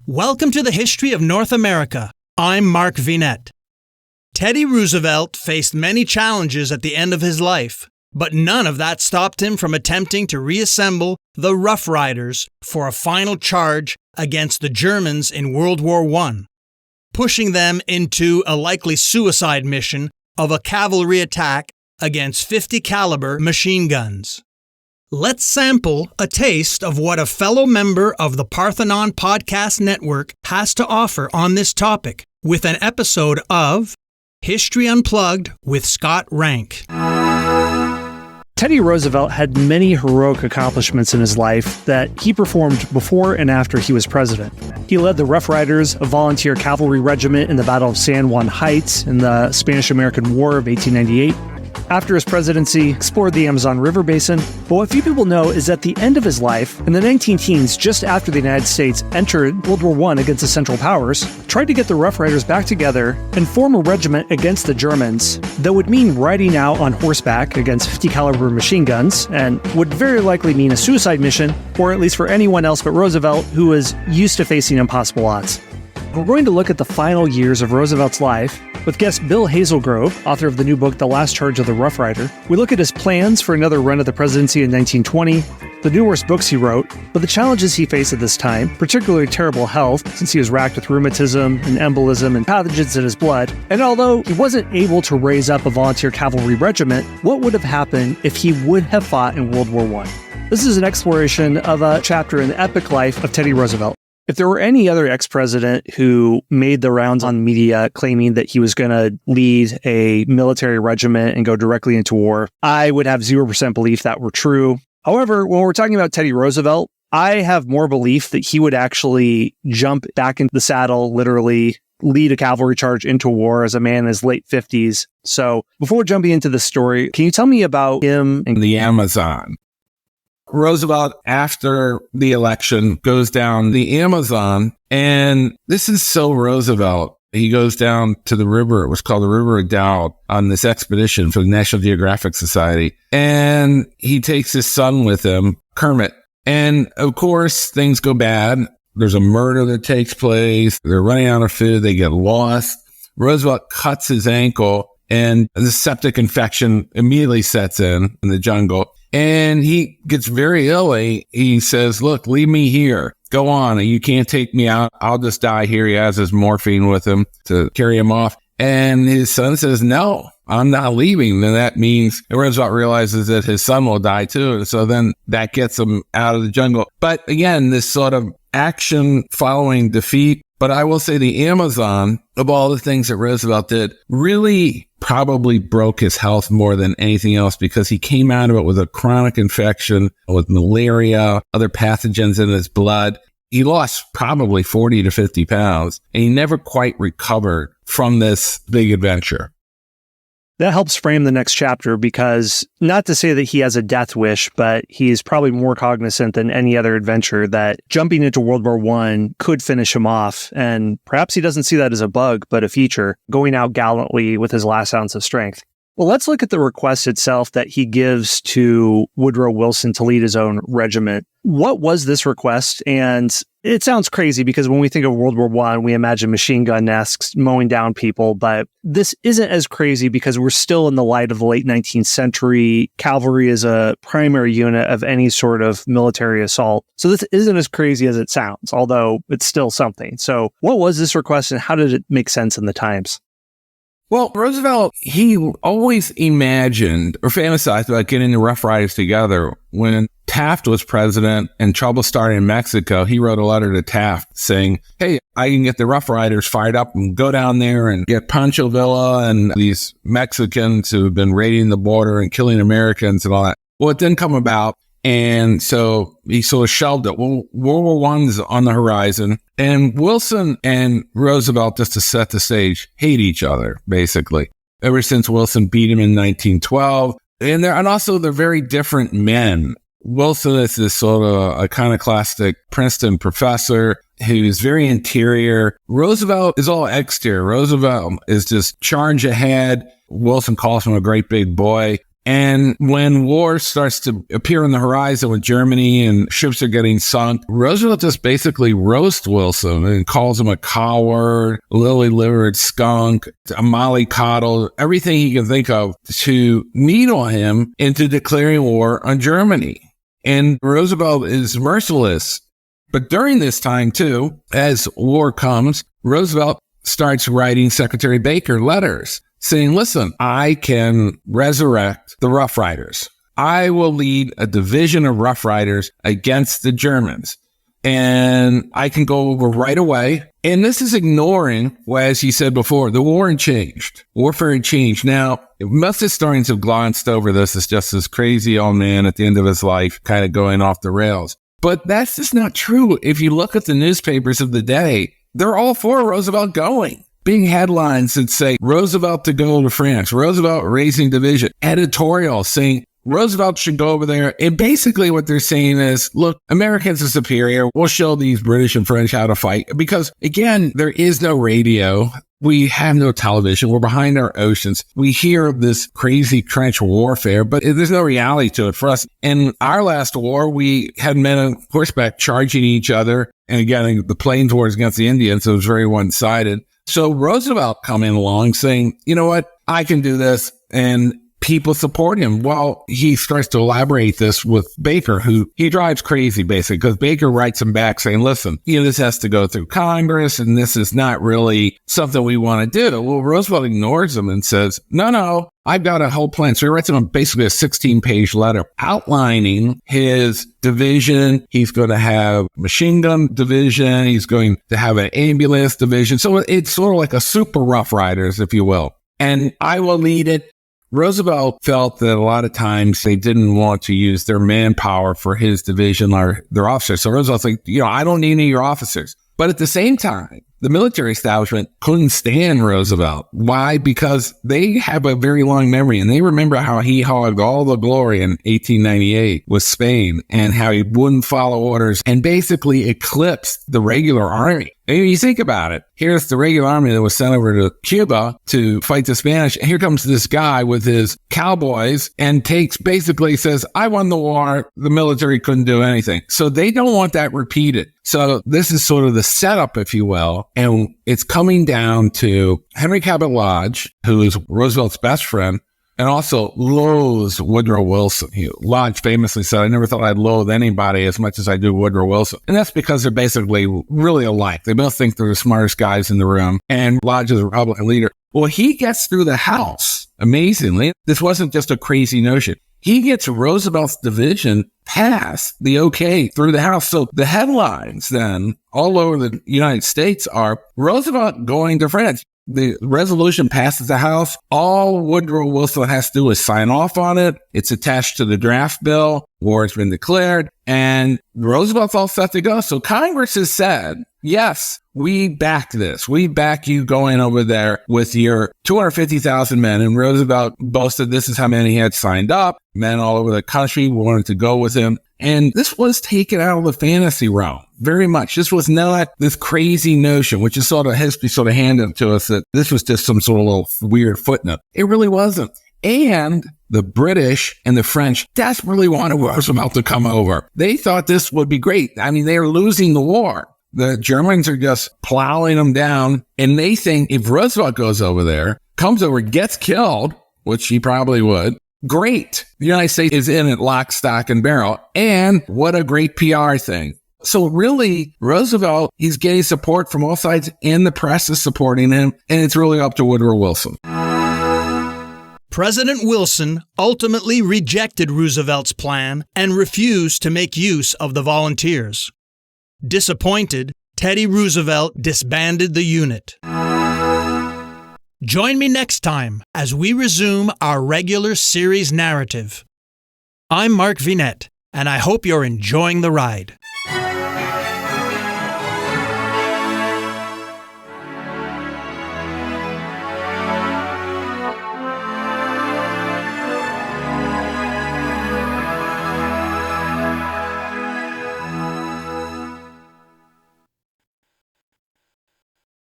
Welcome to the History of North America. I'm Mark Vinette. Teddy Roosevelt faced many challenges at the end of his life, but none of that stopped him from attempting to reassemble the Rough Riders for a final charge against the Germans in World War I, pushing them into a likely suicide mission of a cavalry attack against 50 caliber machine guns. Let's sample a taste of what a fellow member of the Parthenon Podcast Network has to offer on this topic with an episode of History Unplugged with Scott Rank. Teddy Roosevelt had many heroic accomplishments in his life that he performed before and after he was president. He led the Rough Riders, a volunteer cavalry regiment in the Battle of San Juan Heights in the Spanish-American War of 1898. After his presidency, explored the Amazon River Basin. But what few people know is at the end of his life, in the 19-teens, just after the United States entered World War I against the Central Powers, tried to get the Rough Riders back together and form a regiment against the Germans that would mean riding out on horseback against 50 caliber machine guns and would very likely mean a suicide mission, or at least for anyone else but Roosevelt, who was used to facing impossible odds. We're going to look at the final years of Roosevelt's life with guest Bill Hazelgrove, author of the new book, The Last Charge of the Rough Rider. We look at his plans for another run at the presidency in 1920, the numerous books he wrote, but the challenges he faced at this time, particularly terrible health, since he was racked with rheumatism and embolism and pathogens in his blood. And although he wasn't able to raise up a volunteer cavalry regiment, what would have happened if he would have fought in World War I? This is an exploration of a chapter in the epic life of Teddy Roosevelt. If there were any other ex-president who made the rounds on media claiming that he was going to lead a military regiment and go directly into war, I would have 0% belief that were true. However, when we're talking about Teddy Roosevelt, I have more belief that he would actually jump back into the saddle, literally lead a cavalry charge into war as a man in his late 50s. So before jumping into the story, can you tell me about him in the Amazon? Roosevelt, after the election, goes down the Amazon, and this is so Roosevelt. He goes down to the river. It was called the River of Doubt on this expedition for the National Geographic Society. And he takes his son with him, Kermit. And of course, things go bad. There's a murder that takes place. They're running out of food. They get lost. Roosevelt cuts his ankle, and the septic infection immediately sets in the jungle. And he gets very ill. He says, look, leave me here. Go on. You can't take me out. I'll just die here. He has his morphine with him to carry him off. And his son says, no, I'm not leaving. Then that means Roosevelt realizes that his son will die too. And so then that gets him out of the jungle. But again, this sort of action following defeat. But I will say the Amazon, of all the things that Roosevelt did, really probably broke his health more than anything else, because he came out of it with a chronic infection, with malaria, other pathogens in his blood. He lost probably 40 to 50 pounds, and he never quite recovered from this big adventure. That helps frame the next chapter, because not to say that he has a death wish, but he's probably more cognizant than any other adventure that jumping into World War I could finish him off. And perhaps he doesn't see that as a bug, but a feature, going out gallantly with his last ounce of strength. Well, let's look at the request itself that he gives to Woodrow Wilson to lead his own regiment. What was this request? And it sounds crazy because when we think of World War I, we imagine machine gun nests mowing down people, but this isn't as crazy because we're still in the light of the late 19th century. Cavalry is a primary unit of any sort of military assault. So this isn't as crazy as it sounds, although it's still something. So what was this request and how did it make sense in the times? Well, Roosevelt, he always imagined or fantasized about getting the Rough Riders together. When Taft was president and trouble started in Mexico, he wrote a letter to Taft saying, hey, I can get the Rough Riders fired up and go down there and get Pancho Villa and these Mexicans who have been raiding the border and killing Americans and all that. Well, it didn't come about. And so he sort of shelved it. Well, World War I is on the horizon, and Wilson and Roosevelt, just to set the stage, hate each other, basically, ever since Wilson beat him in 1912. And they're very different men. Wilson is this sort of iconoclastic Princeton professor who's very interior. Roosevelt is all exterior. Roosevelt is just charge ahead. Wilson calls him a great big boy. And when war starts to appear on the horizon with Germany and ships are getting sunk, Roosevelt just basically roasts Wilson and calls him a coward, lily-livered skunk, a mollycoddle, everything he can think of to needle him into declaring war on Germany. And Roosevelt is merciless. But during this time, too, as war comes, Roosevelt starts writing Secretary Baker letters saying, listen, I can resurrect the Rough Riders. I will lead a division of Rough Riders against the Germans. And I can go over right away. And this is ignoring, well, as he said before, the war had changed. Warfare had changed. Now, most historians have glanced over this as just this crazy old man at the end of his life kind of going off the rails. But that's just not true. If you look at the newspapers of the day, they're all for Roosevelt going. Big headlines that say Roosevelt to go to France, Roosevelt raising division, editorials saying Roosevelt should go over there. And basically what they're saying is, look, Americans are superior. We'll show these British and French how to fight. Because again, there is no radio. We have no television. We're behind our oceans. We hear of this crazy trench warfare, but there's no reality to it for us. In our last war, we had men on horseback charging each other. And again, the plains wars against the Indians, so it was very one-sided. So Roosevelt coming along saying, you know what, I can do this, and people support him. Well, he starts to elaborate this with Baker, who he drives crazy, basically, because Baker writes him back saying, listen, this has to go through Congress, and this is not really something we want to do. Well, Roosevelt ignores him and says, no, I've got a whole plan. So he writes him basically a 16-page letter outlining his division. He's going to have machine gun division. He's going to have an ambulance division. So it's sort of like a super Rough Riders, if you will. And I will lead it. Roosevelt felt that a lot of times they didn't want to use their manpower for his division or their officers. So Roosevelt's like, I don't need any of your officers. But at the same time, the military establishment couldn't stand Roosevelt. Why? Because they have a very long memory, and they remember how he hogged all the glory in 1898 with Spain and how he wouldn't follow orders and basically eclipsed the regular army. And you think about it. Here's the regular army that was sent over to Cuba to fight the Spanish. And here comes this guy with his cowboys and basically says, I won the war. The military couldn't do anything. So they don't want that repeated. So this is sort of the setup, if you will. And it's coming down to Henry Cabot Lodge, who is Roosevelt's best friend, and also loathes Woodrow Wilson. Lodge famously said, I never thought I'd loathe anybody as much as I do Woodrow Wilson. And that's because they're basically really alike. They both think they're the smartest guys in the room. And Lodge is a Republican leader. Well, he gets through the House. Amazingly, this wasn't just a crazy notion. He gets Roosevelt's division past the okay through the House. So the headlines then all over the United States are Roosevelt going to France. The resolution passes the House. All Woodrow Wilson has to do is sign off on it. It's attached to the draft bill. War has been declared. And Roosevelt's all set to go. So Congress has said, yes, we back this. We back you going over there with your 250,000 men. And Roosevelt boasted this is how many he had signed up. Men all over the country wanted to go with him. And this was taken out of the fantasy realm very much. This was not this crazy notion, which is sort of history sort of handed to us that this was just some sort of little weird footnote. It really wasn't. And the British and the French desperately wanted Roosevelt to come over. They thought this would be great. I mean, they were losing the war. The Germans are just plowing them down. And they think if Roosevelt goes over there, comes over, gets killed, which he probably would, great. The United States is in it lock, stock, and barrel. And what a great PR thing. So really, Roosevelt, he's getting support from all sides, and the press is supporting him. And it's really up to Woodrow Wilson. President Wilson ultimately rejected Roosevelt's plan and refused to make use of the volunteers. Disappointed, Teddy Roosevelt disbanded the unit. Join me next time as we resume our regular series narrative. I'm Mark Vinette, and I hope you're enjoying the ride.